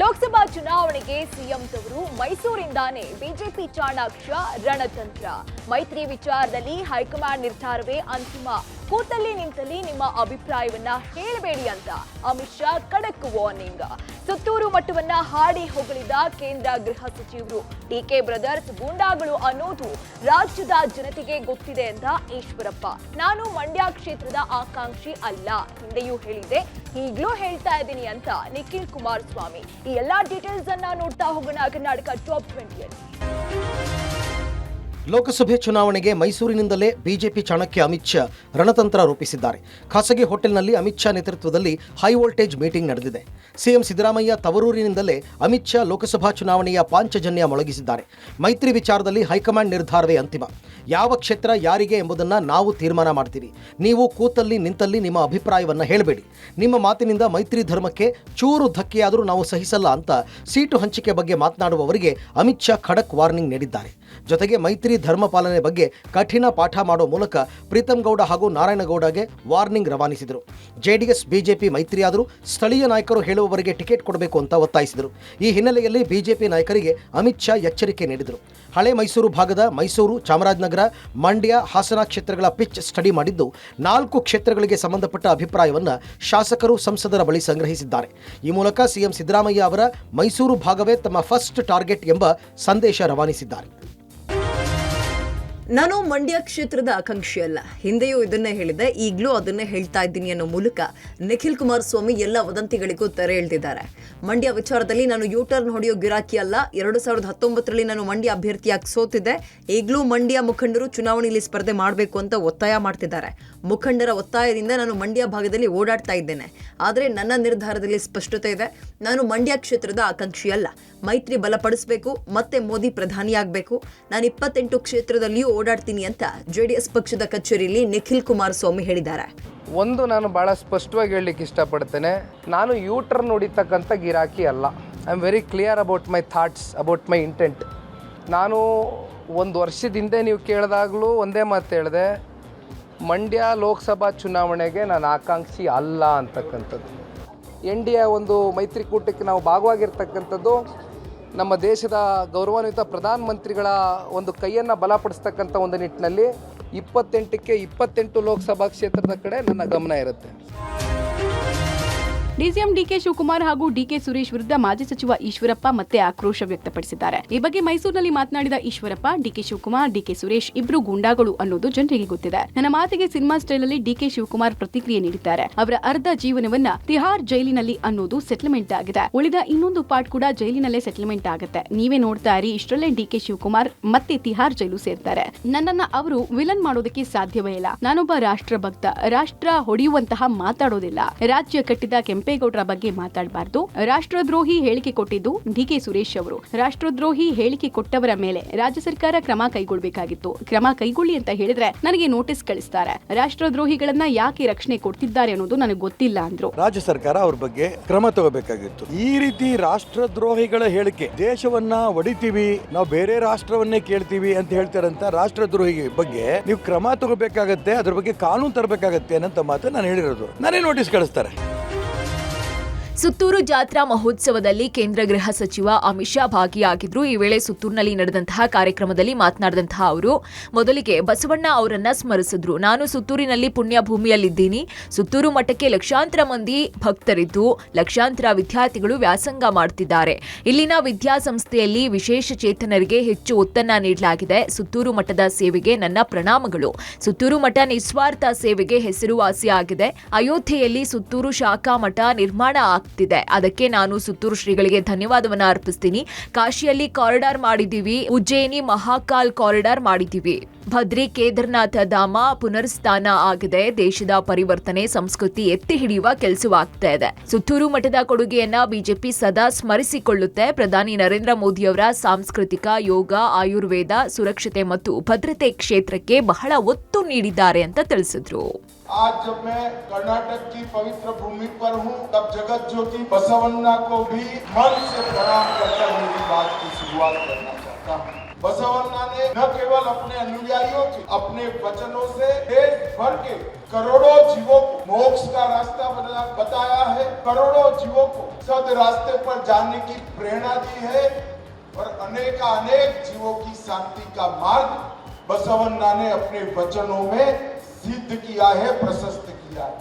ಲೋಕಸಭಾ ಚುನಾವಣೆಗೆ ಸಿಎಂ ತವರು ಮೈಸೂರಿಂದಾನೇ ಬಿಜೆಪಿ ಚಾಣಾಕ್ಷ ರಣತಂತ್ರ. ಮೈತ್ರಿ ವಿಚಾರದಲ್ಲಿ ಹೈಕಮಾಂಡ್ ನಿರ್ಧಾರವೇ ಅಂತಿಮ. ಕೂತಲ್ಲಿ ನಿಂತಲ್ಲಿ ನಿಮ್ಮ ಅಭಿಪ್ರಾಯವನ್ನ ಹೇಳಬೇಡಿ ಅಂತ ಅಮಿತ್ ಶಾ ಖಡಕ್ ವಾರ್ನಿಂಗ್. ಸುತ್ತೂರು ಮಠವನ್ನ ಹಾಡಿ ಹೊಗಳಿದ ಕೇಂದ್ರ ಗೃಹ ಸಚಿವರು. ಡಿಕೆ ಬ್ರದರ್ಸ್ ಗೂಂಡಾಗಳು ಅನ್ನೋದು ರಾಜ್ಯದ ಜನತೆಗೆ ಗೊತ್ತಿದೆ ಅಂತ ಈಶ್ವರಪ್ಪ. ನಾನು ಮಂಡ್ಯ ಕ್ಷೇತ್ರದ ಆಕಾಂಕ್ಷಿ ಅಲ್ಲ, ಹಿಂದೆಯೂ ಹೇಳಿದೆ, ಈಗಲೂ ಹೇಳ್ತಾ ಇದ್ದೀನಿ ಅಂತ ನಿಖಿಲ್ ಕುಮಾರಸ್ವಾಮಿ. ಈ ಎಲ್ಲಾ ಡೀಟೇಲ್ಸ್ ಅನ್ನ ನೋಡ್ತಾ ಹೋಗೋಣ ಕರ್ನಾಟಕ ಟಾಪ್ 20ಯಲ್ಲಿ. ಲೋಕಸಭೆ ಚುನಾವಣೆಗೆ ಮೈಸೂರಿನಿಂದಲೇ ಬಿಜೆಪಿ ಚಾಣಕ್ಯ ಅಮಿತ್ ಶಾ ರಣತಂತ್ರ ರೂಪಿಸಿದ್ದಾರೆ. ಖಾಸಗಿ ಹೋಟೆಲ್ನಲ್ಲಿ ಅಮಿತ್ ಶಾ ನೇತೃತ್ವದಲ್ಲಿ ಹೈ ವೋಲ್ಟೇಜ್ ಮೀಟಿಂಗ್ ನಡೆದಿದೆ. ಸಿಎಂ ಸಿದ್ದರಾಮಯ್ಯ ತವರೂರಿನಿಂದಲೇ ಅಮಿತ್ ಶಾ ಲೋಕಸಭಾ ಚುನಾವಣೆಯ ಪಾಂಚಜನ್ಯ ಮೊಳಗಿಸಿದ್ದಾರೆ. ಮೈತ್ರಿ ವಿಚಾರದಲ್ಲಿ ಹೈಕಮಾಂಡ್ ನಿರ್ಧಾರವೇ ಅಂತಿಮ. ಯಾವ ಕ್ಷೇತ್ರ ಯಾರಿಗೆ ಎಂಬುದನ್ನು ನಾವು ತೀರ್ಮಾನ ಮಾಡ್ತೀವಿ. ನೀವು ಕೂತಲ್ಲಿ ನಿಂತಲ್ಲಿ ನಿಮ್ಮ ಅಭಿಪ್ರಾಯವನ್ನು ಹೇಳಬೇಡಿ. ನಿಮ್ಮ ಮಾತಿನಿಂದ ಮೈತ್ರಿ ಧರ್ಮಕ್ಕೆ ಚೂರು ಧಕ್ಕೆಯಾದರೂ ನಾವು ಸಹಿಸಲ್ಲ ಅಂತ ಸೀಟು ಹಂಚಿಕೆ ಬಗ್ಗೆ ಮಾತನಾಡುವವರಿಗೆ ಅಮಿತ್ ಶಾ ಖಡಕ್ ವಾರ್ನಿಂಗ್ ನೀಡಿದ್ದಾರೆ. ಜೊತೆಗೆ ಮೈತ್ರಿ ಧರ್ಮ ಪಾಲನೆ ಬಗ್ಗೆ ಕಠಿಣ ಪಾಠ ಮಾಡೋ ಮೂಲಕ ಪ್ರೀತಂ ಗೌಡ ಹಾಗೂ ನಾರಾಯಣಗೌಡಗೆ ವಾರ್ನಿಂಗ್ ರವಾನಿಸಿದರು. ಜೆಡಿಎಸ್ ಬಿಜೆಪಿ ಮೈತ್ರಿಯಾದರೂ ಸ್ಥಳೀಯ ನಾಯಕರು ಹೇಳುವವರಿಗೆ ಟಿಕೆಟ್ ಕೊಡಬೇಕು ಅಂತ ಒತ್ತಾಯಿಸಿದರು. ಈ ಹಿನ್ನೆಲೆಯಲ್ಲಿ ಬಿಜೆಪಿ ನಾಯಕರಿಗೆ ಅಮಿತ್ ಶಾ ಎಚ್ಚರಿಕೆ ನೀಡಿದರು. ಹಳೆ ಮೈಸೂರು ಭಾಗದ ಮೈಸೂರು, ಚಾಮರಾಜನಗರ, ಮಂಡ್ಯ, ಹಾಸನ ಕ್ಷೇತ್ರಗಳ ಪಿಚ್ ಸ್ಟಡಿ ಮಾಡಿದ್ದು 4 ಕ್ಷೇತ್ರಗಳಿಗೆ ಸಂಬಂಧಪಟ್ಟ ಅಭಿಪ್ರಾಯವನ್ನು ಶಾಸಕರು, ಸಂಸದರ ಬಳಿ ಸಂಗ್ರಹಿಸಿದ್ದಾರೆ. ಈ ಮೂಲಕ ಸಿಎಂ ಸಿದ್ದರಾಮಯ್ಯ ಅವರ ಮೈಸೂರು ಭಾಗವೇ ತಮ್ಮ ಫಸ್ಟ್ ಟಾರ್ಗೆಟ್ ಎಂಬ ಸಂದೇಶ ರವಾನಿಸಿದ್ದಾರೆ. ನಾನು ಮಂಡ್ಯ ಕ್ಷೇತ್ರದ ಆಕಾಂಕ್ಷಿ ಅಲ್ಲ, ಹಿಂದೆಯೂ ಇದನ್ನೇ ಹೇಳಿದೆ, ಈಗಲೂ ಅದನ್ನೇ ಹೇಳ್ತಾ ಇದ್ದೀನಿ ಅನ್ನೋ ಮೂಲಕ ನಿಖಿಲ್ ಕುಮಾರಸ್ವಾಮಿ ಎಲ್ಲ ವದಂತಿಗಳಿಗೂ ತೆರೆ ಎಳೆದಿದ್ದಾರೆ. ಮಂಡ್ಯ ವಿಚಾರದಲ್ಲಿ ನಾನು ಯೂಟರ್ನ್ ಹೊಡೆಯೋ ಗಿರಾಕಿ ಅಲ್ಲ. 2019ರಲ್ಲಿ ನಾನು ಮಂಡ್ಯ ಅಭ್ಯರ್ಥಿಯಾಗಿ ಸೋತಿದ್ದೆ. ಈಗಲೂ ಮಂಡ್ಯ ಮುಖಂಡರು ಚುನಾವಣೆಯಲ್ಲಿ ಸ್ಪರ್ಧೆ ಮಾಡಬೇಕು ಅಂತ ಒತ್ತಾಯ ಮಾಡ್ತಿದ್ದಾರೆ. ಮುಖಂಡರ ಒತ್ತಾಯದಿಂದ ನಾನು ಮಂಡ್ಯ ಭಾಗದಲ್ಲಿ ಓಡಾಡ್ತಾ ಇದ್ದೇನೆ. ಆದರೆ ನನ್ನ ನಿರ್ಧಾರದಲ್ಲಿ ಸ್ಪಷ್ಟತೆ ಇದೆ. ನಾನು ಮಂಡ್ಯ ಕ್ಷೇತ್ರದ ಆಕಾಂಕ್ಷಿ ಅಲ್ಲ. ಮೈತ್ರಿ ಬಲಪಡಿಸಬೇಕು, ಮತ್ತೆ ಮೋದಿ ಪ್ರಧಾನಿಯಾಗಬೇಕು. ನಾನು 28 ಕ್ಷೇತ್ರದಲ್ಲಿಯೂ ಓಡಾಡ್ತೀನಿ ಅಂತ ಜೆಡಿಎಸ್ ಪಕ್ಷದ ಕಚೇರಿಯಲ್ಲಿ ನಿಖಿಲ್ ಕುಮಾರಸ್ವಾಮಿ ಹೇಳಿದ್ದಾರೆ. ನಾನು ಬಹಳ ಸ್ಪಷ್ಟವಾಗಿ ಹೇಳಲಿಕ್ಕೆ ಇಷ್ಟಪಡ್ತೇನೆ, ನಾನು ಯೂಟರ್ನ್ ಹೊಡಿತಕ್ಕಂಥ ಗಿರಾಕಿ ಅಲ್ಲ. I am very clear about my thoughts, about my intent. ನಾನು 1 ವರ್ಷದ ಹಿಂದೆ ನೀವು ಕೇಳಿದಾಗಲೂ ಒಂದೇ ಮಾತು ಹೇಳಿದೆ, ಮಂಡ್ಯ ಲೋಕಸಭಾ ಚುನಾವಣೆಗೆ ನಾನು ಆಕಾಂಕ್ಷಿ ಅಲ್ಲ ಅಂತಕ್ಕಂಥದ್ದು. NDA ಒಂದು ಮೈತ್ರಿಕೂಟಕ್ಕೆ ನಾವು ಭಾಗವಾಗಿರ್ತಕ್ಕಂಥದ್ದು ನಮ್ಮ ದೇಶದ ಗೌರವಾನ್ವಿತ ಪ್ರಧಾನಮಂತ್ರಿಗಳ ಒಂದು ಕೈಯನ್ನು ಬಲಪಡಿಸ್ತಕ್ಕಂಥ ಒಂದು ನಿಟ್ಟಿನಲ್ಲಿ 28ಕ್ಕೆ 28 ಲೋಕಸಭಾ ಕ್ಷೇತ್ರದ ಕಡೆ ನನ್ನ ಗಮನ ಇರುತ್ತೆ. ಡಿಸಿಎಂ ಡಿಕೆ ಶಿವಕುಮಾರ್ ಹಾಗೂ ಡಿಕೆ ಸುರೇಶ್ ವಿರುದ್ಧ ಮಾಜಿ ಸಚಿವ ಈಶ್ವರಪ್ಪ ಮತ್ತೆ ಆಕ್ರೋಶ ವ್ಯಕ್ತಪಡಿಸಿದ್ದಾರೆ. ಈ ಬಗ್ಗೆ ಮೈಸೂರಿನಲ್ಲಿ ಮಾತನಾಡಿದ ಈಶ್ವರಪ್ಪ, ಡಿಕೆ ಶಿವಕುಮಾರ್, ಡಿಕೆ ಸುರೇಶ್ ಇಬ್ರು ಗೂಂಡಾಗಳು ಅನ್ನೋದು ಜನರಿಗೆ ಗೊತ್ತಿದೆ. ನನ್ನ ಮಾತಿಗೆ ಸಿನಿಮಾ ಸ್ಟೈಲ್ ಅಲ್ಲಿ ಡಿಕೆ ಶಿವಕುಮಾರ್ ಪ್ರತಿಕ್ರಿಯೆ ನೀಡಿದ್ದಾರೆ. ಅವರ ಅರ್ಧ ಜೀವನವನ್ನ ತಿಹಾರ್ ಜೈಲಿನಲ್ಲಿ ಅನ್ನೋದು ಸೆಟಲ್ಮೆಂಟ್ ಆಗಿದೆ. ಉಳಿದ ಇನ್ನೊಂದು ಪಾರ್ಟ್ ಕೂಡ ಜೈಲಿನಲ್ಲೇ ಸೆಟಲ್ಮೆಂಟ್ ಆಗುತ್ತೆ. ನೀವೇ ನೋಡ್ತಾ ಇರಿ, ಇಷ್ಟರಲ್ಲೇ ಡಿಕೆ ಶಿವಕುಮಾರ್ ಮತ್ತೆ ತಿಹಾರ್ ಜೈಲು ಸೇರ್ತಾರೆ. ನನ್ನನ್ನ ಅವರು ವಿಲನ್ ಮಾಡೋದಕ್ಕೆ ಸಾಧ್ಯವೇ ಇಲ್ಲ. ನಾನೊಬ್ಬ ರಾಷ್ಟ್ರ ಭಕ್ತ. ರಾಷ್ಟ್ರ ಹೊಡೆಯುವಂತಹ ಮಾತಾಡೋದಿಲ್ಲ. ರಾಜ್ಯ ಕಟ್ಟಿದ ಕೆಂಪೇಗೌಡರ ಬಗ್ಗೆ ಮಾತಾಡಬಾರ್ದು. ರಾಷ್ಟ್ರದ್ರೋಹಿ ಹೇಳಿಕೆ ಕೊಟ್ಟಿದ್ದು ಡಿಕೆ ಸುರೇಶ್ ಅವರು. ರಾಷ್ಟ್ರದ್ರೋಹಿ ಹೇಳಿಕೆ ಕೊಟ್ಟವರ ಮೇಲೆ ರಾಜ್ಯ ಸರ್ಕಾರ ಕ್ರಮ ಕೈಗೊಳ್ಳಬೇಕಾಗಿತ್ತು. ಕ್ರಮ ಕೈಗೊಳ್ಳಿ ಅಂತ ಹೇಳಿದ್ರೆ ನನಗೆ ನೋಟಿಸ್ ಕಳಿಸ್ತಾರೆ. ರಾಷ್ಟ್ರದ್ರೋಹಿಗಳನ್ನ ಯಾಕೆ ರಕ್ಷಣೆ ಕೊಡ್ತಿದ್ದಾರೆ ಅನ್ನೋದು ನನಗೆ ಗೊತ್ತಿಲ್ಲ ಅಂದ್ರು. ರಾಜ್ಯ ಸರ್ಕಾರ ಅವ್ರ ಬಗ್ಗೆ ಕ್ರಮ ತಗೋಬೇಕಾಗಿತ್ತು. ಈ ರೀತಿ ರಾಷ್ಟ್ರದ್ರೋಹಿಗಳ ಹೇಳಿಕೆ, ದೇಶವನ್ನ ಒಡಿತೀವಿ, ನಾವು ಬೇರೆ ರಾಷ್ಟ್ರವನ್ನೇ ಕೇಳ್ತೀವಿ ಅಂತ ಹೇಳ್ತಾರಂತ ರಾಷ್ಟ್ರದ್ರೋಹಿ ಬಗ್ಗೆ ನೀವು ಕ್ರಮ ತಗೋಬೇಕಾಗತ್ತೆ, ಅದ್ರ ಬಗ್ಗೆ ಕಾನೂನು ತರಬೇಕಾಗತ್ತೆ ಅನ್ನೋ ಮಾತು ನಾನು ಹೇಳಿರೋದು. ನಾನೇ ನೋಟಿಸ್ ಕಳಿಸ್ತಾರೆ. ಸುತ್ತೂರು ಜಾತ್ರಾ ಮಹೋತ್ಸವದಲ್ಲಿ ಕೇಂದ್ರ ಗೃಹ ಸಚಿವ ಅಮಿತ್ ಶಾ ಭಾಗಿಯಾಗಿದ್ರು. ಈ ವೇಳೆ ಸುತ್ತೂರಿನಲ್ಲಿ ನಡೆದಂತಹ ಕಾರ್ಯಕ್ರಮದಲ್ಲಿ ಮಾತನಾಡಿದಂತಹ ಅವರು ಮೊದಲಿಗೆ ಬಸವಣ್ಣ ಅವರನ್ನ ಸ್ಮರಿಸಿದ್ರು. ನಾನು ಸುತ್ತೂರಿನಲ್ಲಿ ಪುಣ್ಯ ಭೂಮಿಯಲ್ಲಿದ್ದೀನಿ. ಸುತ್ತೂರು ಮಠಕ್ಕೆ ಲಕ್ಷಾಂತರ ಮಂದಿ ಭಕ್ತರಿದ್ದು ಲಕ್ಷಾಂತರ ವಿದ್ಯಾರ್ಥಿಗಳು ವ್ಯಾಸಂಗ ಮಾಡುತ್ತಿದ್ದಾರೆ. ಇಲ್ಲಿನ ವಿದ್ಯಾಸಂಸ್ಥೆಯಲ್ಲಿ ವಿಶೇಷ ಚೇತನರಿಗೆ ಹೆಚ್ಚು ಒತ್ತನ್ನ ನೀಡಲಾಗಿದೆ. ಸುತ್ತೂರು ಮಠದ ಸೇವೆಗೆ ನನ್ನ ಪ್ರಣಾಮಗಳು. ಸುತ್ತೂರು ಮಠ ನಿಸ್ವಾರ್ಥ ಸೇವೆಗೆ ಹೆಸರುವಾಸಿಯಾಗಿದೆ. ಅಯೋಧ್ಯೆಯಲ್ಲಿ ಸುತ್ತೂರು ಶಾಖಾ ಮಠ ನಿರ್ಮಾಣ ಆಗ್ತಿದೆ. ಅದಕ್ಕೆ ನಾನು ಸುತ್ತೂರು ಶ್ರೀಗಳಿಗೆ ಧನ್ಯವಾದವನ್ನ ಅರ್ಪಿಸ್ತೀನಿ. ಕಾಶಿಯಲ್ಲಿ ಕಾರಿಡಾರ್ ಮಾಡಿದ್ದೀವಿ. ಉಜ್ಜಯಿನಿ ಮಹಾಕಾಲ್ ಕಾರಿಡಾರ್ ಮಾಡಿದ್ದೀವಿ. ಭದ್ರಿ ಕೇದಾರನಾಥ ಧಾಮ ಪುನರ್ಸ್ಥಾನ ಆಗಿದೆ. ದೇಶದ ಪರಿವರ್ತನೆ, ಸಂಸ್ಕೃತಿ ಎತ್ತಿ ಹಿಡಿಯುವ ಕೆಲಸವಾಗ್ತಾ ಇದೆ. ಸುತ್ತೂರು ಮಠದ ಕೊಡುಗೆಯನ್ನ ಬಿಜೆಪಿ ಸದಾ ಸ್ಮರಿಸಿಕೊಳ್ಳುತ್ತೆ. ಪ್ರಧಾನಿ ನರೇಂದ್ರ ಮೋದಿಯವರ ಸಾಂಸ್ಕೃತಿಕ, ಯೋಗ, ಆಯುರ್ವೇದ, ಸುರಕ್ಷತೆ ಮತ್ತು ಭದ್ರತೆ ಕ್ಷೇತ್ರಕ್ಕೆ ಬಹಳ ಒತ್ತು ನೀಡಿದ್ದಾರೆ ಅಂತ ತಿಳಿಸಿದ್ರು. आज जब मैं कर्नाटक की पवित्र भूमि पर हूँ, तब जगत ज्योति बसवन्ना को भी मन से प्रणाम करकर मेरी बात की शुरुआत करना चाहता हूँ. बसवन्ना ने न केवल अपने अनुयायियों के अपने वचनों से देश भर के करोड़ों जीवों को मोक्ष का रास्ता बताया है, करोड़ों जीवों को सद रास्ते पर जाने की प्रेरणा दी है और अनेक जीवों की शांति का मार्ग बसवन्ना ने अपने वचनों में सिद्ध किया है, प्रशस्त किया है।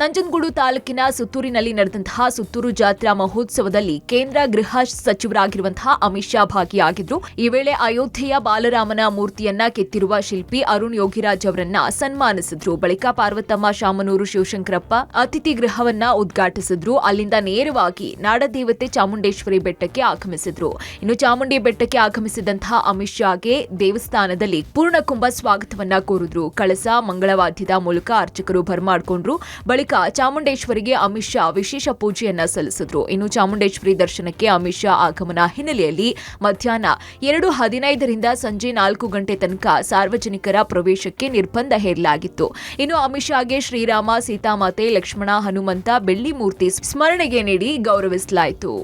ನಂಜನಗೂಡು ತಾಲೂಕಿನ ಸುತ್ತೂರಿನಲ್ಲಿ ನಡೆದಂತಹ ಸುತ್ತೂರು ಜಾತ್ರಾ ಮಹೋತ್ಸವದಲ್ಲಿ ಕೇಂದ್ರ ಗೃಹ ಸಚಿವರಾಗಿರುವಂತಹ ಅಮಿತ್ ಶಾ ಭಾಗಿಯಾಗಿದ್ರು. ಈ ವೇಳೆ ಅಯೋಧ್ಯೆಯ ಬಾಲರಾಮನ ಮೂರ್ತಿಯನ್ನ ಕೆತ್ತಿರುವ ಶಿಲ್ಪಿ ಅರುಣ್ ಯೋಗಿರಾಜ್ ಅವರನ್ನ ಸನ್ಮಾನಿಸಿದ್ರು. ಬಳಿಕ ಪಾರ್ವತಮ್ಮ ಶಾಮನೂರು ಶಿವಶಂಕರಪ್ಪ ಅತಿಥಿ ಗೃಹವನ್ನ ಉದ್ಘಾಟಿಸಿದ್ರು. ಅಲ್ಲಿಂದ ನೇರವಾಗಿ ನಾಡದೇವತೆ ಚಾಮುಂಡೇಶ್ವರಿ ಬೆಟ್ಟಕ್ಕೆ ಆಗಮಿಸಿದ್ರು. ಇನ್ನು ಚಾಮುಂಡಿ ಬೆಟ್ಟಕ್ಕೆ ಆಗಮಿಸಿದಂತಹ ಅಮಿತ್ ಶಾಗೆ ದೇವಸ್ಥಾನದಲ್ಲಿ ಪೂರ್ಣಕುಂಭ ಸ್ವಾಗತವನ್ನ ಕೋರಿದ್ರು. ಕಳಸ ಮಂಗಳವಾದ್ಯದ ಮೂಲಕ ಅರ್ಚಕರು ಬರಮಾಡಿಕೊಂಡ್ರು. ಬಳಿಕ ಚಾಮುಂಡೇಶ್ವರಿಗೆ ಅಮಿತ್ ಶಾ ವಿಶೇಷ ಪೂಜೆಯನ್ನ ಸಲ್ಲಿಸಿದ್ರು. ಇನ್ನು ಚಾಮುಂಡೇಶ್ವರಿ ದರ್ಶನಕ್ಕೆ ಅಮಿತ್ ಶಾ ಆಗಮನ ಹಿನ್ನೆಲೆಯಲ್ಲಿ ಮಧ್ಯಾಹ್ನ 2:15ರಿಂದ ಸಂಜೆ 4 ಗಂಟೆ ತನಕ ಸಾರ್ವಜನಿಕರ ಪ್ರವೇಶಕ್ಕೆ ನಿರ್ಬಂಧ ಹೇರಲಾಗಿತ್ತು. ಇನ್ನು ಅಮಿತ್ ಶಾಗೆ ಶ್ರೀರಾಮ, ಸೀತಾಮಾತೆ, ಲಕ್ಷ್ಮಣ, ಹನುಮಂತ ಬೆಳ್ಳಿ ಮೂರ್ತಿ ಸ್ಮರಣೆಗೆ ನೀಡಿ ಗೌರವಿಸಲಾಯಿತು.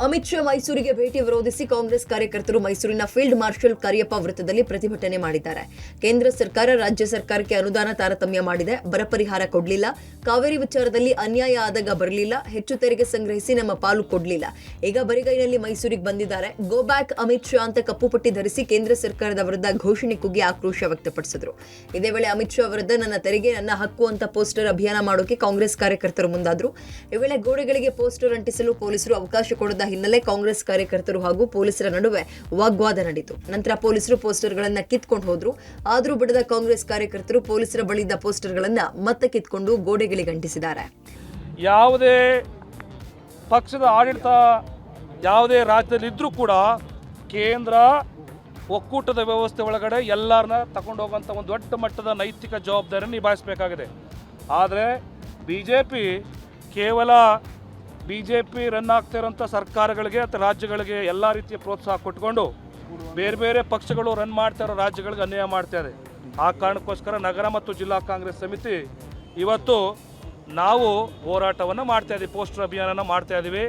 ಅಮಿತ್ ಶಾ ಮೈಸೂರಿಗೆ ಭೇಟಿ ವಿರೋಧಿಸಿ ಕಾಂಗ್ರೆಸ್ ಕಾರ್ಯಕರ್ತರು ಮೈಸೂರಿನ ಫೀಲ್ಡ್ ಮಾರ್ಷಲ್ ಕರಿಯಪ್ಪ ವೃತ್ತದಲ್ಲಿ ಪ್ರತಿಭಟನೆ ಮಾಡಿದ್ದಾರೆ. ಕೇಂದ್ರ ಸರ್ಕಾರ ರಾಜ್ಯ ಸರ್ಕಾರಕ್ಕೆ ಅನುದಾನ ತಾರತಮ್ಯ ಮಾಡಿದೆ, ಬರ ಪರಿಹಾರ ಕೊಡಲಿಲ್ಲ, ಕಾವೇರಿ ವಿಚಾರದಲ್ಲಿ ಅನ್ಯಾಯ ಆದಾಗ ಬರಲಿಲ್ಲ, ಹೆಚ್ಚು ತೆರಿಗೆ ಸಂಗ್ರಹಿಸಿ ನಮ್ಮ ಪಾಲು ಕೊಡಲಿಲ್ಲ. ಈಗ ಬರಿಗೈನಲ್ಲಿ ಮೈಸೂರಿಗೆ ಬಂದಿದ್ದಾರೆ. ಗೋ ಬ್ಯಾಕ್ ಅಮಿತ್ ಶಾ ಅಂತ ಕಪ್ಪು ಪಟ್ಟಿ ಧರಿಸಿ ಕೇಂದ್ರ ಸರ್ಕಾರದ ವಿರುದ್ಧ ಘೋಷಣೆ ಕೂಗಿ ಆಕ್ರೋಶ ವ್ಯಕ್ತಪಡಿಸಿದ್ರು. ಇದೇ ವೇಳೆ ಅಮಿತ್ ಶಾ ವಿರುದ್ಧ ನನ್ನ ತೆರಿಗೆ ನನ್ನ ಹಕ್ಕು ಅಂತ ಪೋಸ್ಟರ್ ಅಭಿಯಾನ ಮಾಡೋಕೆ ಕಾಂಗ್ರೆಸ್ ಕಾರ್ಯಕರ್ತರು ಮುಂದಾದ್ರು. ಈ ವೇಳೆ ಗೋಡೆಗಳಿಗೆ ಪೋಸ್ಟರ್ ಅಂಟಿಸಲು ಪೊಲೀಸರು ಅವಕಾಶ ಕೊಡದ ಹಿನ್ನೆಲೆ ಕಾಂಗ್ರೆಸ್ ಕಾರ್ಯಕರ್ತರು ಹಾಗೂ ಪೊಲೀಸರ ನಡುವೆ ವಾಗ್ವಾದ ನಡೆಯಿತು. ನಂತರ ಪೊಲೀಸರು ಪೋಸ್ಟರ್ಗಳನ್ನ ಕಿತ್ಕೊಂಡು ಹೋದ್ರು. ಆದರೂ ಬಿಡದ ಕಾಂಗ್ರೆಸ್ ಕಾರ್ಯಕರ್ತರು ಪೊಲೀಸರ ಬಳಿಯಿದ್ದ ಪೋಸ್ಟರ್ಗಳನ್ನ ಮತ್ತೆ ಕಿತ್ಕೊಂಡು ಗೋಡೆಗಳಿಗೆ ಅಂಟಿಸಿದ್ದಾರೆ. ಯಾವುದೇ ಪಕ್ಷದ ಆಡಳಿತ ಯಾವುದೇ ರಾಜ್ಯದಲ್ಲಿ ಇದ್ರೂ ಕೂಡ ಕೇಂದ್ರ ಒಕ್ಕೂಟದ ವ್ಯವಸ್ಥೆ ಒಳಗಡೆ ಎಲ್ಲರನ್ನ ತಗೊಂಡು ಹೋಗುವಂಥ ಒಂದು ದೊಡ್ಡ ಮಟ್ಟದ ನೈತಿಕ ಜವಾಬ್ದಾರಿಯನ್ನು ನಿಭಾಯಿಸಬೇಕಾಗಿದೆ. ಆದರೆ BJP ಕೇವಲ BJP ರನ್ ಆಗ್ತಾ ಇರೋಂಥ ಸರ್ಕಾರಗಳಿಗೆ ಅಥವಾ ರಾಜ್ಯಗಳಿಗೆ ಎಲ್ಲ ರೀತಿಯ ಪ್ರೋತ್ಸಾಹ ಕೊಟ್ಕೊಂಡು ಬೇರೆ ಬೇರೆ ಪಕ್ಷಗಳು ರನ್ ಮಾಡ್ತಾ ಇರೋ ರಾಜ್ಯಗಳಿಗೆ ಅನ್ಯಾಯ ಮಾಡ್ತಾ ಇದೆ. ಆ ಕಾರಣಕ್ಕೋಸ್ಕರ ನಗರ ಮತ್ತು ಜಿಲ್ಲಾ ಕಾಂಗ್ರೆಸ್ ಸಮಿತಿ ಇವತ್ತು ನಾವು ಹೋರಾಟವನ್ನು ಮಾಡ್ತಾ ಇದ್ದೀವಿ, ಪೋಸ್ಟರ್ ಅಭಿಯಾನನ ಮಾಡ್ತಾ ಇದ್ದೀವಿ.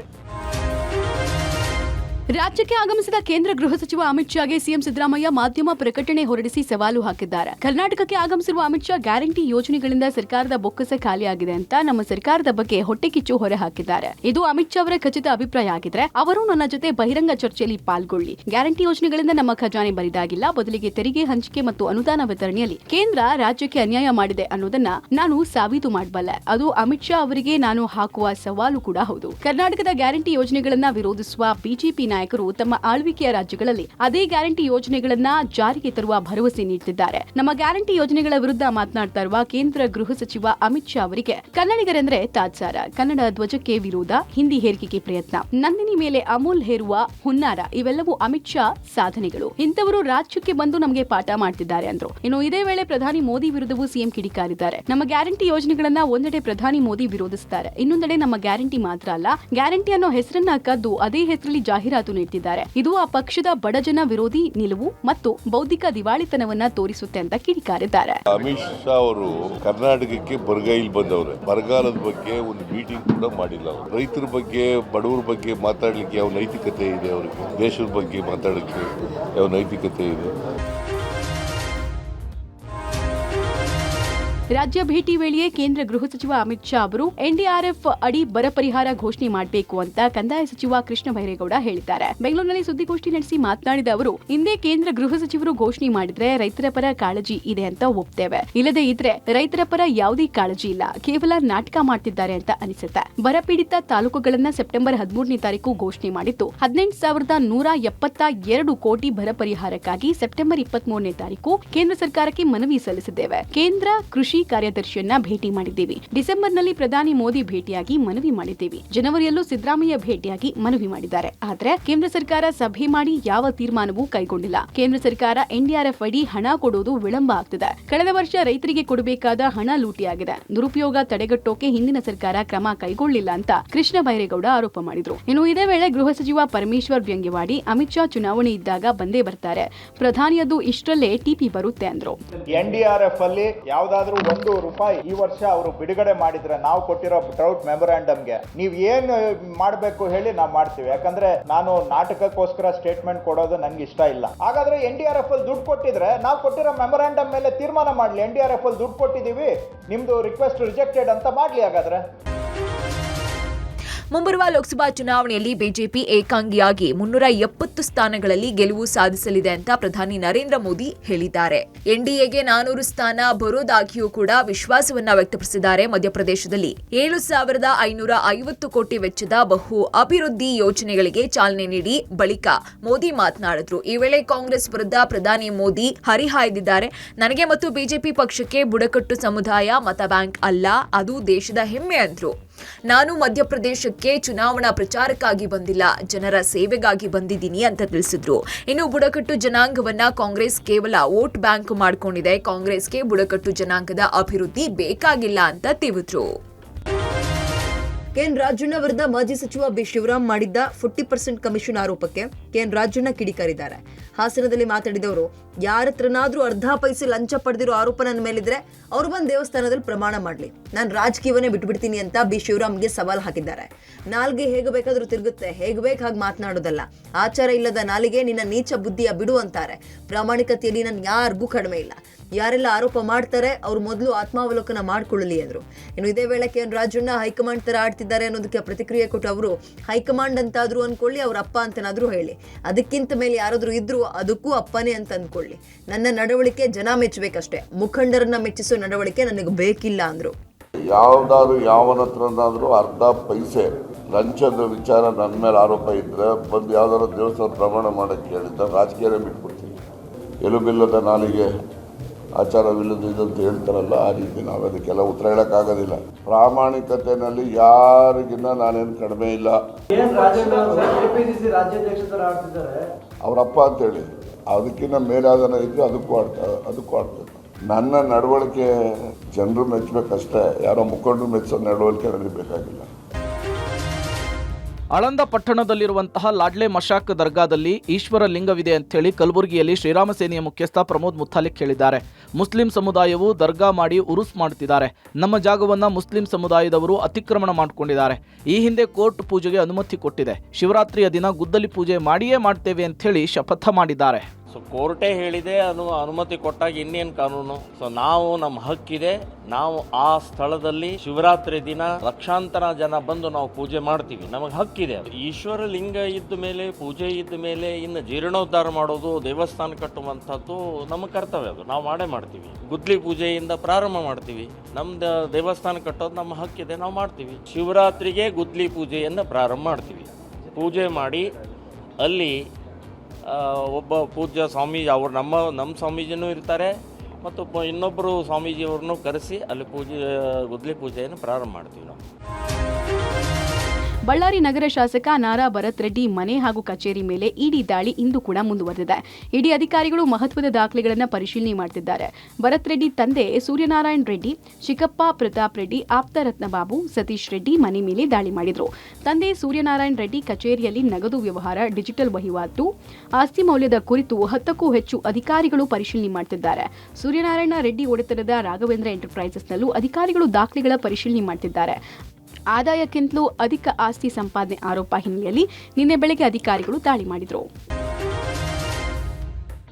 ರಾಜ್ಯಕ್ಕೆ ಆಗಮಿಸಿದ ಕೇಂದ್ರ ಗೃಹ ಸಚಿವ ಅಮಿತ್ ಶಾಗೆ ಸಿಎಂ ಸಿದ್ದರಾಮಯ್ಯ ಮಾಧ್ಯಮ ಪ್ರಕಟಣೆ ಹೊರಡಿಸಿ ಸವಾಲು ಹಾಕಿದ್ದಾರೆ. ಕರ್ನಾಟಕಕ್ಕೆ ಆಗಮಿಸಿರುವ ಅಮಿತ್ ಶಾ ಗ್ಯಾರಂಟಿ ಯೋಜನೆಗಳಿಂದ ಸರ್ಕಾರದ ಬೊಕ್ಕಸ ಖಾಲಿಯಾಗಿದೆ ಅಂತ ನಮ್ಮ ಸರ್ಕಾರದ ಬಗ್ಗೆ ಹೊಟ್ಟೆಕಿಚ್ಚು ಹೊರ ಹಾಕಿದ್ದಾರೆ. ಇದು ಅಮಿತ್ ಶಾ ಅವರ ಖಚಿತ ಅಭಿಪ್ರಾಯ ಆಗಿದ್ರೆ ಅವರು ನನ್ನ ಜೊತೆ ಬಹಿರಂಗ ಚರ್ಚೆಯಲ್ಲಿ ಪಾಲ್ಗೊಳ್ಳಿ. ಗ್ಯಾರಂಟಿ ಯೋಜನೆಗಳಿಂದ ನಮ್ಮ ಖಜಾನೆ ಬರಿದಾಗಿಲ್ಲ, ಬದಲಿಗೆ ತೆರಿಗೆ ಹಂಚಿಕೆ ಮತ್ತು ಅನುದಾನ ವಿತರಣೆಯಲ್ಲಿ ಕೇಂದ್ರ ರಾಜ್ಯಕ್ಕೆ ಅನ್ಯಾಯ ಮಾಡಿದೆ ಅನ್ನೋದನ್ನ ನಾನು ಸಾಬೀತು ಮಾಡಬಲ್ಲೆ. ಅದು ಅಮಿತ್ ಶಾ ಅವರಿಗೆ ನಾನು ಹಾಕುವ ಸವಾಲು ಕೂಡ ಹೌದು. ಕರ್ನಾಟಕದ ಗ್ಯಾರಂಟಿ ಯೋಜನೆಗಳನ್ನ ವಿರೋಧಿಸುವ ಬಿಜೆಪಿ ನಾಯಕರು ತಮ್ಮ ಆಳ್ವಿಕೆಯ ರಾಜ್ಯಗಳಲ್ಲಿ ಅದೇ ಗ್ಯಾರಂಟಿ ಯೋಜನೆಗಳನ್ನ ಜಾರಿಗೆ ತರುವ ಭರವಸೆ ನೀಡುತ್ತಿದ್ದಾರೆ. ನಮ್ಮ ಗ್ಯಾರಂಟಿ ಯೋಜನೆಗಳ ವಿರುದ್ಧ ಮಾತನಾಡ್ತಾ ಇರುವ ಕೇಂದ್ರ ಗೃಹ ಸಚಿವ ಅಮಿತ್ ಶಾ ಅವರಿಗೆ ಕನ್ನಡಿಗರೆಂದ್ರೆ ತಾತ್ಸಾರ, ಕನ್ನಡ ಧ್ವಜಕ್ಕೆ ವಿರೋಧ, ಹಿಂದಿ ಹೇರಿಕೆಗೆ ಪ್ರಯತ್ನ, ನಂದಿನಿ ಮೇಲೆ ಅಮೂಲ್ ಹೇರುವ ಹುನ್ನಾರ ಇವೆಲ್ಲವೂ ಅಮಿತ್ ಶಾ ಸಾಧನೆಗಳು. ಇಂಥವರು ರಾಜ್ಯಕ್ಕೆ ಬಂದು ನಮಗೆ ಪಾಠ ಮಾಡ್ತಿದ್ದಾರೆ ಅಂದ್ರು. ಇನ್ನು ಇದೇ ವೇಳೆ ಪ್ರಧಾನಿ ಮೋದಿ ವಿರುದ್ಧವೂ ಸಿಎಂ ಕಿಡಿಕಾರಿದ್ದಾರೆ. ನಮ್ಮ ಗ್ಯಾರಂಟಿ ಯೋಜನೆಗಳನ್ನ ಒಂದೆಡೆ ಪ್ರಧಾನಿ ಮೋದಿ ವಿರೋಧಿಸುತ್ತಾರೆ, ಇನ್ನೊಂದೆಡೆ ನಮ್ಮ ಗ್ಯಾರಂಟಿ ಮಾತ್ರ ಅಲ್ಲ, ಗ್ಯಾರಂಟಿ ಅನ್ನೋ ಹೆಸರನ್ನ ಕದ್ದು ಅದೇ ಹೆಸರಲ್ಲಿ ಜಾಹೀರಾತು ನೀಡುತ್ತಿದ್ದಾರೆ. ಇದು ಆ ಪಕ್ಷದ ಬಡಜನ ವಿರೋಧಿ ನಿಲುವು ಮತ್ತು ಬೌದ್ಧಿಕ ದಿವಾಳಿತನವನ್ನ ತೋರಿಸುತ್ತೆ ಅಂತ ಕಿಡಿಕಾರಿದ್ದಾರೆ. ಅಮಿತ್ ಶಾ ಅವರು ಕರ್ನಾಟಕಕ್ಕೆ ಬರಗೈಲಿ ಬಂದವರು, ಬರಗಾಲದ ಬಗ್ಗೆ ಒಂದು ಮೀಟಿಂಗ್ ಕೂಡ ಮಾಡಿಲ್ಲ. ರೈತರ ಬಗ್ಗೆ, ಬಡವರ ಬಗ್ಗೆ ಮಾತಾಡ್ಲಿಕ್ಕೆ ಯಾವ ನೈತಿಕತೆ ಇದೆ ಅವರಿಗೆ? ದೇಶದ ಬಗ್ಗೆ ಮಾತಾಡಲಿಕ್ಕೆ ಯಾವ ನೈತಿಕತೆ ಇದೆ? ರಾಜ್ಯ ಭೇಟಿ ವೇಳೆಯೇ ಕೇಂದ್ರ ಗೃಹ ಸಚಿವ ಅಮಿತ್ ಶಾ ಅವರು ಎನ್ಡಿಆರ್ಎಫ್ ಅಡಿ ಬರ ಪರಿಹಾರ ಘೋಷಣೆ ಮಾಡಬೇಕು ಅಂತ ಕಂದಾಯ ಸಚಿವ ಕೃಷ್ಣ ಬೈರೇಗೌಡ ಹೇಳಿದ್ದಾರೆ. ಬೆಂಗಳೂರಿನಲ್ಲಿ ಸುದ್ದಿಗೋಷ್ಠಿ ನಡೆಸಿ ಮಾತನಾಡಿದ ಅವರು, ಹಿಂದೆ ಕೇಂದ್ರ ಗೃಹ ಸಚಿವರು ಘೋಷಣೆ ಮಾಡಿದ್ರೆ ರೈತರ ಪರ ಕಾಳಜಿ ಇದೆ ಅಂತ ಒಪ್ತೇವೆ, ಇಲ್ಲದೆ ಇದ್ರೆ ರೈತರ ಪರ ಯಾವುದೇ ಕಾಳಜಿ ಇಲ್ಲ, ಕೇವಲ ನಾಟಕ ಮಾಡ್ತಿದ್ದಾರೆ ಅಂತ ಅನಿಸುತ್ತೆ. ಬರಪೀಡಿತ ತಾಲೂಕುಗಳನ್ನ ಸೆಪ್ಟೆಂಬರ್ 13ನೇ ತಾರೀಕು ಘೋಷಣೆ ಮಾಡಿತ್ತು. 18,172 ಕೋಟಿ ಬರ ಪರಿಹಾರಕ್ಕಾಗಿ ಸೆಪ್ಟೆಂಬರ್ 23ನೇ ತಾರೀಕು ಕೇಂದ್ರ ಸರ್ಕಾರಕ್ಕೆ ಮನವಿ ಸಲ್ಲಿಸಿದ್ದೇವೆ. ಕೇಂದ್ರ ಕೃಷಿ ಕಾರ್ಯದರ್ಶಿಯನ್ನ ಭೇಟಿ ಮಾಡಿದ್ದೇವೆ. ಡಿಸೆಂಬರ್ನಲ್ಲಿ ಪ್ರಧಾನಿ ಮೋದಿ ಭೇಟಿಯಾಗಿ ಮನವಿ ಮಾಡಿದ್ದೇವೆ. ಜನವರಿಯಲ್ಲೂ ಸಿದ್ದರಾಮಯ್ಯ ಭೇಟಿಯಾಗಿ ಮನವಿ ಮಾಡಿದ್ದಾರೆ. ಆದರೆ ಕೇಂದ್ರ ಸರ್ಕಾರ ಸಭೆ ಮಾಡಿ ಯಾವ ತೀರ್ಮಾನವೂ ಕೈಗೊಂಡಿಲ್ಲ. ಕೇಂದ್ರ ಸರ್ಕಾರ ಎನ್ಡಿಆರ್ಎಫ್ ಅಡಿ ಹಣ ಕೊಡುವುದು ವಿಳಂಬ ಆಗ್ತಿದೆ. ಕಳೆದ ವರ್ಷ ರೈತರಿಗೆ ಕೊಡಬೇಕಾದ ಹಣ ಲೂಟಿಯಾಗಿದೆ. ದುರುಪಯೋಗ ತಡೆಗಟ್ಟೋಕೆ ಹಿಂದಿನ ಸರ್ಕಾರ ಕ್ರಮ ಕೈಗೊಳ್ಳಿಲ್ಲ ಅಂತ ಕೃಷ್ಣ ಬೈರೇಗೌಡ ಆರೋಪ ಮಾಡಿದ್ರು. ಇನ್ನು ಇದೇ ವೇಳೆ ಗೃಹ ಸಚಿವ ಪರಮೇಶ್ವರ್ ವ್ಯಂಗ್ಯವಾಡಿ, ಅಮಿತ್ ಶಾ ಚುನಾವಣೆ ಇದ್ದಾಗ ಬಂದೇ ಬರ್ತಾರೆ, ಪ್ರಧಾನಿಯದ್ದು ಇಷ್ಟರಲ್ಲೇ ಟಿಪಿ ಬರುತ್ತೆ ಅಂದ್ರು. ಎನ್ಡಿಆರ್ಎಫ್ ಅಲ್ಲಿ ಯಾವ್ದಾದ್ರೂ ರೂಪಾಯಿ ಈ ವರ್ಷ ಅವರು ಬಿಡುಗಡೆ ಮಾಡಿದ್ರೆ ನಾವು ಕೊಟ್ಟಿರೋ ಡ್ರೌಟ್ ಮೆಮೊರಾಂಡಮ್ಗೆ ನೀವು ಏನು ಮಾಡಬೇಕು ಹೇಳಿ ನಾವು ಮಾಡ್ತೀವಿ. ಯಾಕಂದ್ರೆ ನಾನು ನಾಟಕಕ್ಕೋಸ್ಕರ ಸ್ಟೇಟ್ಮೆಂಟ್ ಕೊಡೋದು ನಂಗೆ ಇಷ್ಟ ಇಲ್ಲ. ಹಾಗಾದ್ರೆ NDRF ಅಲ್ಲಿ ದುಡ್ಡು ಕೊಟ್ಟಿದ್ರೆ ನಾವು ಕೊಟ್ಟಿರೋ ಮೆಮೊರಾಂಡಮ್ ಮೇಲೆ ತೀರ್ಮಾನ ಮಾಡಲಿ. NDRF ಅಲ್ಲಿ ದುಡ್ಡು ಕೊಟ್ಟಿದ್ದೀವಿ, ನಿಮ್ದು ರಿಕ್ವೆಸ್ಟ್ ರಿಜೆಕ್ಟೆಡ್ ಅಂತ ಮಾಡ್ಲಿ. ಹಾಗಾದ್ರೆ ಮುಂಬರುವ ಲೋಕಸಭಾ ಚುನಾವಣೆಯಲ್ಲಿ ಬಿಜೆಪಿ ಏಕಾಂಗಿಯಾಗಿ 370 ಸ್ಥಾನಗಳಲ್ಲಿ ಗೆಲುವು ಸಾಧಿಸಲಿದೆ ಅಂತ ಪ್ರಧಾನಿ ನರೇಂದ್ರ ಮೋದಿ ಹೇಳಿದ್ದಾರೆ. ಎನ್ಡಿಎಗೆ 400 ಸ್ಥಾನ ಬರೋದಾಗಿಯೂ ಕೂಡ ವಿಶ್ವಾಸವನ್ನ ವ್ಯಕ್ತಪಡಿಸಿದ್ದಾರೆ. ಮಧ್ಯಪ್ರದೇಶದಲ್ಲಿ 7,550 ಕೋಟಿ ವೆಚ್ಚದ ಬಹು ಅಭಿವೃದ್ಧಿ ಯೋಜನೆಗಳಿಗೆ ಚಾಲನೆ ನೀಡಿ ಬಳಿಕ ಮೋದಿ ಮಾತನಾಡಿದ್ರು. ಈ ವೇಳೆ ಕಾಂಗ್ರೆಸ್ ವಿರುದ್ಧ ಪ್ರಧಾನಿ ಮೋದಿ ಹರಿಹಾಯ್ದಿದ್ದಾರೆ. ನನಗೆ ಮತ್ತು ಬಿಜೆಪಿ ಪಕ್ಷಕ್ಕೆ ಬುಡಕಟ್ಟು ಸಮುದಾಯ ಮತ ಬ್ಯಾಂಕ್ ಅಲ್ಲ, ಅದು ದೇಶದ ಹೆಮ್ಮೆ ಅಂದ್ರು. ನಾನು ಮಧ್ಯಪ್ರದೇಶಕ್ಕೆ ಚುನಾವಣಾ ಪ್ರಚಾರಕ್ಕಾಗಿ ಬಂದಿಲ್ಲ, ಜನರ ಸೇವೆಗಾಗಿ ಬಂದಿದ್ದೀನಿ ಅಂತ ತಿಳಿಸಿದ್ರು. ಇನ್ನು ಬುಡಕಟ್ಟು ಜನಾಂಗವನ್ನ ಕಾಂಗ್ರೆಸ್ ಕೇವಲ ವೋಟ್ ಬ್ಯಾಂಕ್ ಮಾಡಿಕೊಂಡಿದೆ. ಕಾಂಗ್ರೆಸ್ಗೆ ಬುಡಕಟ್ಟು ಜನಾಂಗದ ಅಭಿವೃದ್ಧಿ ಬೇಕಾಗಿಲ್ಲ ಅಂತ ತಿಳಿಸಿದ್ರು. ಕೆಎನ್ ರಾಜಣ್ಣ ವಿರುದ್ಧ ಮಾಜಿ ಸಚಿವ ಬಿ ಶಿವರಾಮ್ ಮಾಡಿದ್ದ 40% ಕಮಿಷನ್ ಆರೋಪಕ್ಕೆ ಕೆಎನ್ ರಾಜಣ್ಣ ಕಿಡಿಕಾರಿದ್ದಾರೆ. ಹಾಸನದಲ್ಲಿ ಮಾತಾಡಿದವರು, ಯಾರತ್ರನಾದ್ರೂ ಅರ್ಧ ಪೈಸೆ ಲಂಚ ಪಡೆದಿರೋ ಆರೋಪ ನನ್ನ ಮೇಲಿದ್ರೆ ಅವ್ರು ಬಂದು ದೇವಸ್ಥಾನದಲ್ಲಿ ಪ್ರಮಾಣ ಮಾಡಲಿ, ನಾನು ರಾಜಕೀಯವನ್ನೇ ಬಿಟ್ಬಿಡ್ತೀನಿ ಅಂತ ಬಿ ಶಿವರಾಮ್ಗೆ ಸವಾಲ್ ಹಾಕಿದ್ದಾರೆ. ನಾಲ್ಗೆ ಹೇಗೆ ಬೇಕಾದ್ರೂ ತಿರುಗುತ್ತೆ, ಹೇಗೆ ಬೇಕು ಹಾಗೆ ಮಾತನಾಡೋದಲ್ಲ, ಆಚಾರ ಇಲ್ಲದ ನಾಲಿಗೆ ನಿನ್ನ ನೀಚ ಬುದ್ಧಿಯ ಬಿಡು ಅಂತಾರೆ. ಪ್ರಾಮಾಣಿಕತೆಯಲ್ಲಿ ನಾನು ಯಾರಿಗೂ ಕಡಿಮೆ ಇಲ್ಲ. ಯಾರೆಲ್ಲ ಆರೋಪ ಮಾಡ್ತಾರೆ ಅವ್ರು ಮೊದಲು ಆತ್ಮಾವಲೋಕನ ಮಾಡ್ಕೊಳ್ಳಲಿ ಅಂದ್ರು. ಇನ್ನು ಇದೇ ವೇಳೆ ಕೆಎನ್ ರಾಜಣ್ಣ ಹೈಕಮಾಂಡ್ ತರ ಆಡ್ತಿದ್ದಾರೆ ಅನ್ನೋದಕ್ಕೆ ಪ್ರತಿಕ್ರಿಯೆ ಕೊಟ್ಟು ಅವರು, ಹೈಕಮಾಂಡ್ ಅಂತಾದ್ರೂ ಅನ್ಕೊಳ್ಳಿ, ಅವ್ರ ಅಪ್ಪ ಅಂತನಾದ್ರೂ ಹೇಳಿ, ಅದಕ್ಕಿಂತ ಮೇಲೆ ಯಾರಾದ್ರೂ ಇದ್ರು ಅದಕ್ಕೂ ಅಪ್ಪನೇ ಅಂತ ಅನ್ಕೊಳ್ಳಿ. ನನ್ನ ನಡವಳಿಕೆ ಜನ ಮೆಚ್ಚಬೇಕಷ್ಟೇ, ಮುಖಂಡರನ್ನ ಮೆಚ್ಚಿಸೋ ನಡವಳಿಕೆ ನನಗೆ ಬೇಕಿಲ್ಲ ಅಂದ್ರು. ಯಾವ್ದಾದ್ರು ಯಾವನ ಹತ್ರನಾದ್ರೂ ಅರ್ಧ ಪೈಸೆ ಲಂಚದ ವಿಚಾರ ನನ್ನ ಮೇಲೆ ಆರೋಪ ಇದ್ರೆ ಬಂದು ಯಾವ್ದಾದ್ರು ದೇವಸ್ಥಾನ ಪ್ರಮಾಣ ಮಾಡಕ್ಕೆ ಹೇಳಿದ್ದ ರಾಜಕೀಯನೇ ಬಿಟ್ಬಿಡ್ತೀವಿ. ಎಲುಬಿಲ್ಲದ ನಾಲಿಗೆ ಆಚಾರವಿಲ್ಲದಂತ ಹೇಳ್ತಾರಲ್ಲ, ಆ ರೀತಿ ನಾವು ಅದಕ್ಕೆಲ್ಲ ಉತ್ತರ ಹೇಳೋಕ್ಕಾಗೋದಿಲ್ಲ. ಪ್ರಾಮಾಣಿಕತೆಯಲ್ಲಿ ಯಾರಿಗಿನ್ನ ನಾನೇನು ಕಡಿಮೆ ಇಲ್ಲ. ಅವರಪ್ಪ ಅಂತೇಳಿ ಅದಕ್ಕಿಂತ ಮೇಲಾದನ ಇದ್ದು ಅದಕ್ಕೂ ಆಡ್ತಾರೆ. ನನ್ನ ನಡವಳಿಕೆ ಜನರು ಮೆಚ್ಚಬೇಕಷ್ಟೇ, ಯಾರೋ ಮುಖಂಡರು ಮೆಚ್ಚೋ ನಡವಳಿಕೆ ನನಗೆ ಬೇಕಾಗಿಲ್ಲ. ಆಳಂದ ಪಟ್ಟಣದಲ್ಲಿರುವಂತಹ ಲಾಡ್ಲೆ ಮಶಾಕ್ ದರ್ಗಾದಲ್ಲಿ ಈಶ್ವರ ಲಿಂಗವಿದೆ ಅಂತೇಳಿ ಕಲಬುರಗಿಯಲ್ಲಿ ಶ್ರೀರಾಮ ಸೇನೆಯ ಮುಖ್ಯಸ್ಥ ಪ್ರಮೋದ್ ಮುತಾಲಿಕ್ ಹೇಳಿದ್ದಾರೆ. ಮುಸ್ಲಿಂ ಸಮುದಾಯವು ದರ್ಗಾ ಮಾಡಿ ಉರುಸ್ ಮಾಡುತ್ತಿದ್ದಾರೆ. ನಮ್ಮ ಜಾಗವನ್ನು ಮುಸ್ಲಿಂ ಸಮುದಾಯದವರು ಅತಿಕ್ರಮಣ ಮಾಡಿಕೊಂಡಿದ್ದಾರೆ. ಈ ಹಿಂದೆ ಕೋರ್ಟ್ ಪೂಜೆಗೆ ಅನುಮತಿ ಕೊಟ್ಟಿದೆ. ಶಿವರಾತ್ರಿಯ ದಿನ ಗುದ್ದಲಿ ಪೂಜೆ ಮಾಡಿಯೇ ಮಾಡ್ತೇವೆ ಅಂತೇಳಿ ಶಪಥ ಮಾಡಿದ್ದಾರೆ. ಸೊ ಕೋರ್ಟೇ ಹೇಳಿದೆ, ಅನುಮತಿ ಕೊಟ್ಟಾಗ ಇನ್ನೇನು ಕಾನೂನು. ಸೊ ನಾವು ನಮ್ಮ ಹಕ್ಕಿದೆ, ನಾವು ಆ ಸ್ಥಳದಲ್ಲಿ ಶಿವರಾತ್ರಿ ದಿನ ಲಕ್ಷಾಂತರ ಜನ ಬಂದು ನಾವು ಪೂಜೆ ಮಾಡ್ತೀವಿ, ನಮಗೆ ಹಕ್ಕಿದೆ. ಈಶ್ವರ ಲಿಂಗ ಇದ್ದ ಮೇಲೆ, ಪೂಜೆ ಇದ್ದ ಮೇಲೆ ಇನ್ನು ಜೀರ್ಣೋದ್ಧಾರ ಮಾಡೋದು, ದೇವಸ್ಥಾನ ಕಟ್ಟುವಂಥದ್ದು ನಮ್ಮ ಕರ್ತವ್ಯ. ಅದು ನಾವು ಮಾಡೇ ಮಾಡ್ತೀವಿ. ಗುದ್ಲಿ ಪೂಜೆಯಿಂದ ಪ್ರಾರಂಭ ಮಾಡ್ತೀವಿ. ನಮ್ದು ದೇವಸ್ಥಾನ ಕಟ್ಟೋದು ನಮ್ಮ ಹಕ್ಕಿದೆ, ನಾವು ಮಾಡ್ತೀವಿ. ಶಿವರಾತ್ರಿಗೆ ಗುದ್ಲಿ ಪೂಜೆಯನ್ನು ಪ್ರಾರಂಭ ಮಾಡ್ತೀವಿ. ಪೂಜೆ ಮಾಡಿ ಅಲ್ಲಿ ಒಬ್ಬ ಪೂಜ್ಯ ಸ್ವಾಮೀಜಿ, ಅವರು ನಮ್ಮ ಸ್ವಾಮೀಜಿನೂ ಇರ್ತಾರೆ, ಮತ್ತು ಇನ್ನೊಬ್ಬರು ಸ್ವಾಮೀಜಿಯವ್ರನ್ನೂ ಕರೆಸಿ ಅಲ್ಲಿ ಗುದ್ಲಿ ಪೂಜೆಯನ್ನು ಪ್ರಾರಂಭ ಮಾಡ್ತೀವಿ ನಾವು. ಬಳ್ಳಾರಿ ನಗರ ಶಾಸಕ ನಾರಾ ಭರತ್ ರೆಡ್ಡಿ ಮನೆ ಹಾಗೂ ಕಚೇರಿ ಮೇಲೆ ಇಡಿ ದಾಳಿ ಇಂದು ಕೂಡ ಮುಂದುವರೆದಿದೆ. ಇಡಿ ಅಧಿಕಾರಿಗಳು ಮಹತ್ವದ ದಾಖಲೆಗಳನ್ನು ಪರಿಶೀಲನೆ ಮಾಡುತ್ತಿದ್ದಾರೆ. ಭರತ್ ರೆಡ್ಡಿ ತಂದೆ ಸೂರ್ಯನಾರಾಯಣ ರೆಡ್ಡಿ, ಚಿಕ್ಕಪ್ಪ ಪ್ರತಾಪ್ ರೆಡ್ಡಿ, ಆಪ್ತ ರತ್ನಬಾಬು, ಸತೀಶ್ ರೆಡ್ಡಿ ಮನೆ ಮೇಲೆ ದಾಳಿ ಮಾಡಿದರು. ತಂದೆ ಸೂರ್ಯನಾರಾಯಣ ರೆಡ್ಡಿ ಕಚೇರಿಯಲ್ಲಿ ನಗದು ವ್ಯವಹಾರ, ಡಿಜಿಟಲ್ ವಹಿವಾಟು, ಆಸ್ತಿ ಮೌಲ್ಯದ ಕುರಿತು 10ಕ್ಕೂ ಹೆಚ್ಚು ಅಧಿಕಾರಿಗಳು ಪರಿಶೀಲನೆ ಮಾಡುತ್ತಿದ್ದಾರೆ. ಸೂರ್ಯನಾರಾಯಣ ರೆಡ್ಡಿ ಒಡೆತನದ ರಾಘವೇಂದ್ರ ಎಂಟರ್ಪ್ರೈಸಸ್ನಲ್ಲೂ ಅಧಿಕಾರಿಗಳು ದಾಖಲೆಗಳ ಪರಿಶೀಲನೆ ಮಾಡುತ್ತಿದ್ದಾರೆ. ಆದಾಯಕ್ಕಿಂತಲೂ ಅಧಿಕ ಆಸ್ತಿ ಸಂಪಾದನೆ ಆರೋಪ ಹಿನ್ನೆಲೆಯಲ್ಲಿ ನಿನ್ನೆ ಬೆಳಗ್ಗೆ ಅಧಿಕಾರಿಗಳು ದಾಳಿ ಮಾಡಿದರು.